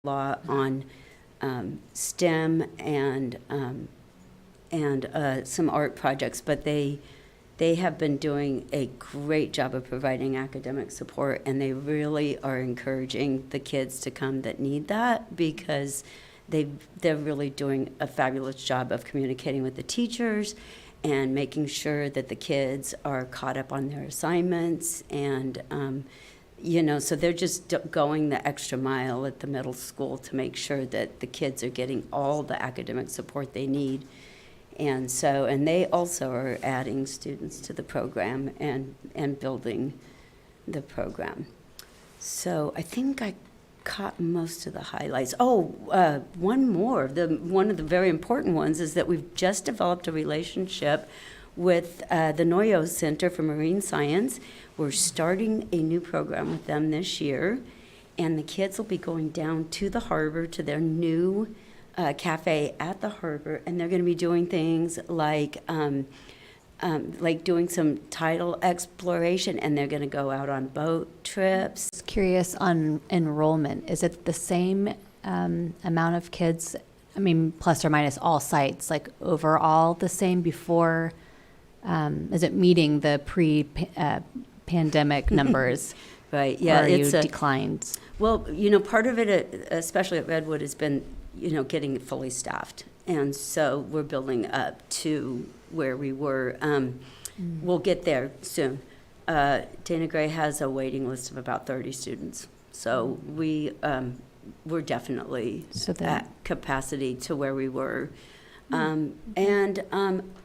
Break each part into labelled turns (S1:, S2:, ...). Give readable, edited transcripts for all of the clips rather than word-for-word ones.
S1: lot on STEM and some art projects, but they have been doing a great job of providing academic support, and they really are encouraging the kids to come that need that, because they're really doing a fabulous job of communicating with the teachers and making sure that the kids are caught up on their assignments. And so they're just going the extra mile at the middle school to make sure that the kids are getting all the academic support they need. And they also are adding students to the program and building the program. So I think I caught most of the highlights. One more. One of the very important ones is that we've just developed a relationship with the Noyo Center for Marine Science. We're starting a new program with them this year, and the kids will be going down to the harbor to their new cafe at the harbor, and they're going to be doing things like doing some tidal exploration, and they're going to go out on boat trips.
S2: Curious on enrollment. Is it the same amount of kids? I mean, plus or minus all sites, like overall the same before? Is it meeting the pre-pandemic numbers?
S1: Right, yeah.
S2: Or are you declined?
S1: Well, part of it, especially at Redwood, has been, getting it fully staffed. And so we're building up to where we were. We'll get there soon. Dana Gray has a waiting list of about 30 students. So we're definitely at capacity to where we were.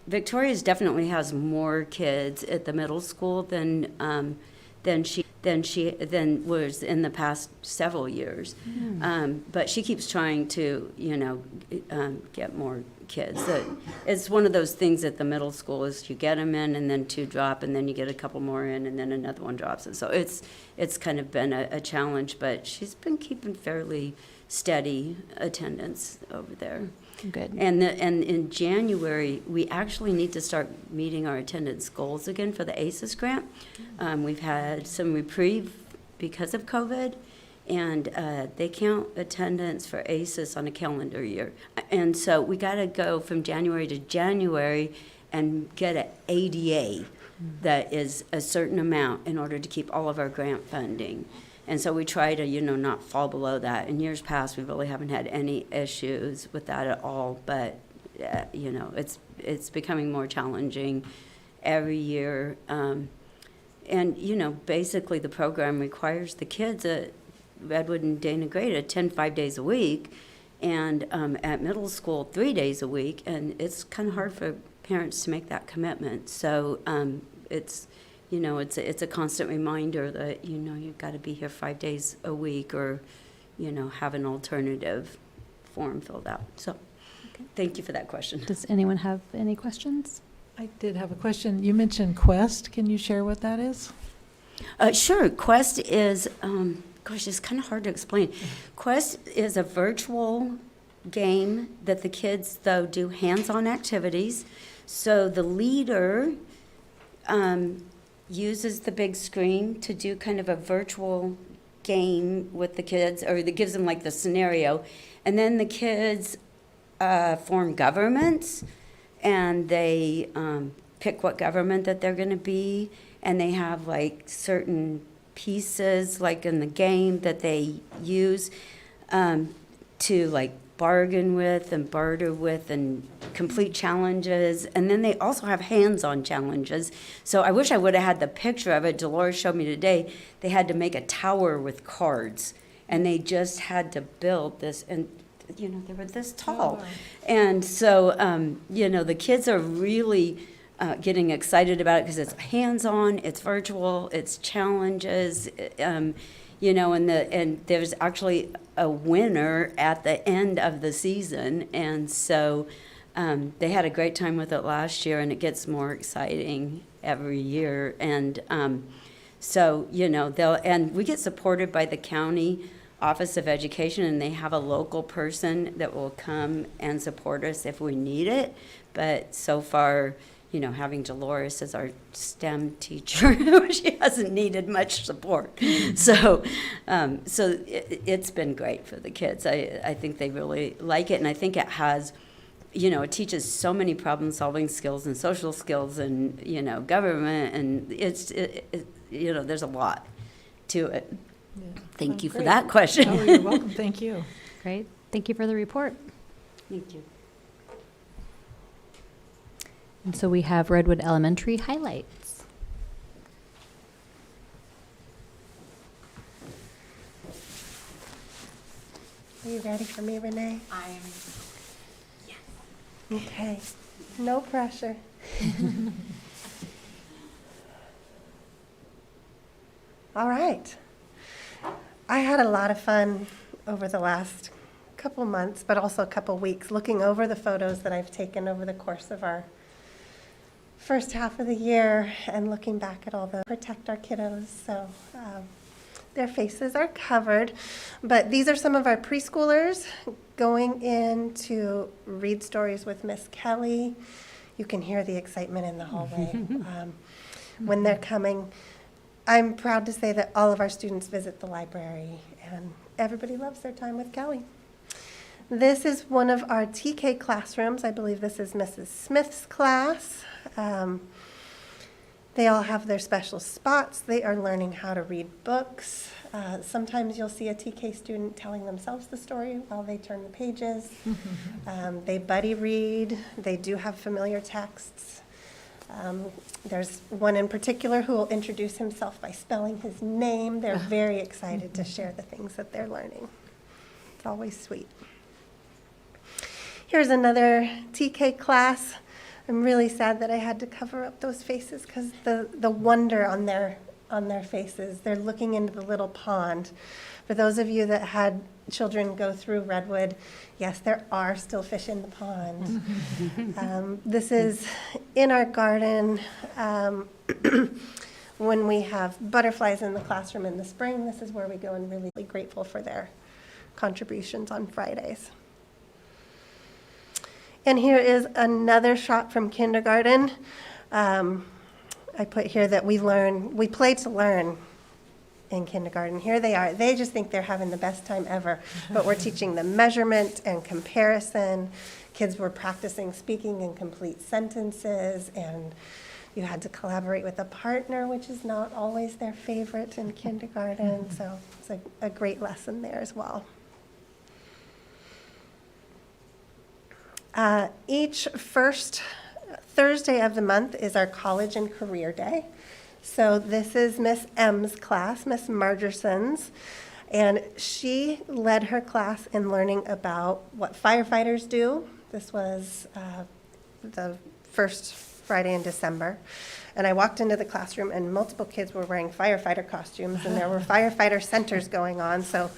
S1: Victoria's definitely has more kids at the middle school than was in the past several years. But she keeps trying to, get more kids. It's one of those things at the middle school is you get them in and then 2 drop, and then you get a couple more in and then another one drops. And so it's kind of been a challenge, but she's been keeping fairly steady attendance over there.
S2: Good.
S1: And in January, we actually need to start meeting our attendance goals again for the ACES grant. We've had some reprieve because of COVID, and they count attendance for ACES on a calendar year. And so we got to go from January to January and get an ADA that is a certain amount in order to keep all of our grant funding. And so we try to, not fall below that. In years past, we really haven't had any issues with that at all. But, it's becoming more challenging every year. Basically the program requires the kids at Redwood and Dana Gray to attend 5 days a week, and at middle school 3 days a week. And it's kind of hard for parents to make that commitment. So it's a constant reminder that, you've got to be here 5 days a week, or, have an alternative form filled out. So Thank you for that question.
S2: Does anyone have any questions?
S3: I did have a question. You mentioned Quest. Can you share what that is?
S1: Sure. Quest is, it's kind of hard to explain. Quest is a virtual game that the kids, though, do hands-on activities. So the leader uses the big screen to do kind of a virtual game with the kids, or that gives them like the scenario. And then the kids form governments, and they pick what government that they're going to be. And they have like certain pieces, like in the game, that they use to like bargain with and barter with and complete challenges. And then they also have hands-on challenges. So I wish I would have had the picture of it. Dolores showed me today. They had to make a tower with cards, and they just had to build this, and they were this tall. Oh. And so the kids are really getting excited about it because it's hands-on, it's virtual, it's challenges, and there's actually a winner at the end of the season. And so they had a great time with it last year, and it gets more exciting every year. And we get supported by the county Office of Education, and they have a local person that will come and support us if we need it. But so far, you know, having Dolores as our STEM teacher, she hasn't needed much support. So it's been great for the kids. I think they really like it, and I think it has, you know, it teaches so many problem-solving skills and social skills and, you know, government, and you know, there's a lot to it.
S3: Yeah.
S1: Thank you for
S3: Great.
S1: that question.
S3: Oh, you're welcome. Thank you.
S2: Great. Thank you for the report.
S1: Thank you.
S2: And so we have Redwood Elementary highlights.
S4: Are you ready for me, Renee?
S1: I am.
S4: Okay, no pressure. All right. I had a lot of fun over the last couple months, but also a couple weeks, looking over the photos that I've taken over the course of our first half of the year and looking back at all the protect our kiddos. So their faces are covered, but these are some of our preschoolers going in to read stories with Miss Kelly. You can hear the excitement in the hallway when they're coming. I'm proud to say that all of our students visit the library, and everybody loves their time with Kelly. This is one of our TK classrooms. I believe this is Mrs. Smith's class. They all have their special spots. They are learning how to read books. Sometimes you'll see a TK student telling themselves the story while they turn the pages. They buddy read. They do have familiar texts. There's one in particular who will introduce himself by spelling his name. They're very excited to share the things that they're learning. It's always sweet. Here's another TK class. I'm really sad that I had to cover up those faces because the wonder on their faces. They're looking into the little pond. For those of you that had children go through Redwood, yes, there are still fish in the pond. This is in our garden. When we have butterflies in the classroom in the spring, this is where we go and really be grateful for their contributions on Fridays. And here is another shot from kindergarten. I put here that we play to learn in kindergarten. Here they are. They just think they're having the best time ever. But we're teaching them measurement and comparison. Kids were practicing speaking in complete sentences, and you had to collaborate with a partner, which is not always their favorite in kindergarten. So it's a great lesson there as well. Each first Thursday of the month is our college and career day. So this is Miss M's class, Miss Margerson's, and she led her class in learning about what firefighters do. This was the first Friday in December. And I walked into the classroom and multiple kids were wearing firefighter costumes, and there were firefighter centers going on. So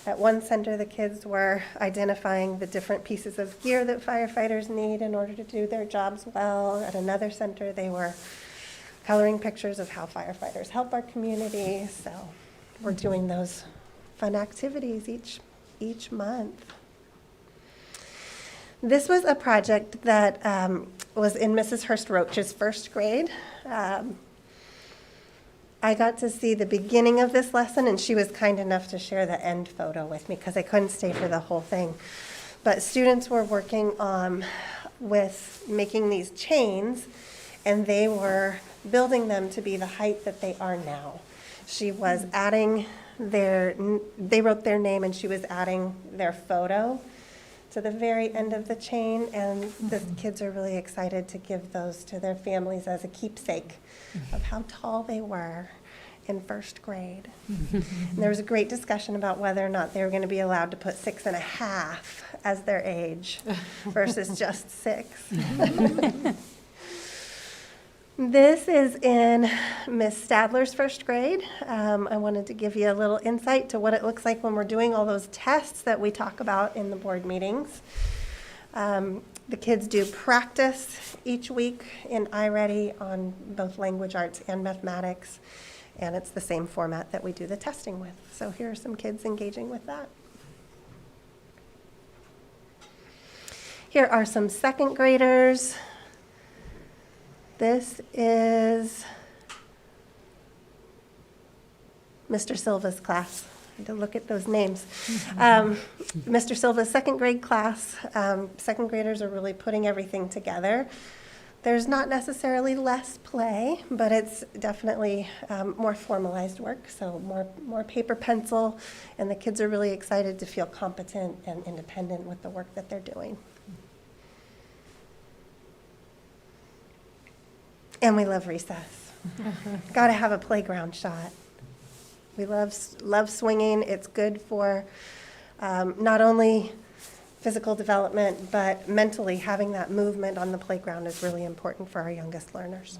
S4: at one center, the kids were identifying the different pieces of gear that firefighters need in order to do their jobs well. At another center, they were coloring pictures of how firefighters help our community. So we're doing those fun activities each month. This was a project that was in Mrs. Hurst Roach's first grade. I got to see the beginning of this lesson, and she was kind enough to share the end photo with me because I couldn't stay for the whole thing. But students were working with making these chains, and they were building them to be the height that they are now. She was adding they wrote their name, and she was adding their photo to the very end of the chain, and the kids are really excited to give those to their families as a keepsake of how tall they were in first grade. And there was a great discussion about whether or not they were going to be allowed to put 6.5 as their age versus just 6. This is in Miss Stadler's first grade. I wanted to give you a little insight to what it looks like when we're doing all those tests that we talk about in the board meetings. The kids do practice each week in iReady on both language arts and mathematics, and it's the same format that we do the testing with. So here are some kids engaging with that. Here are some second graders. This is Mr. Silva's class. I had to look at those names. Mr. Silva's second grade class. Second graders are really putting everything together. There's not necessarily less play, but it's definitely more formalized work, so more paper pencil, and the kids are really excited to feel competent and independent with the work that they're doing. And we love recess. Got to have a playground shot. We love swinging. It's good for not only physical development, but mentally having that movement on the playground is really important for our youngest learners.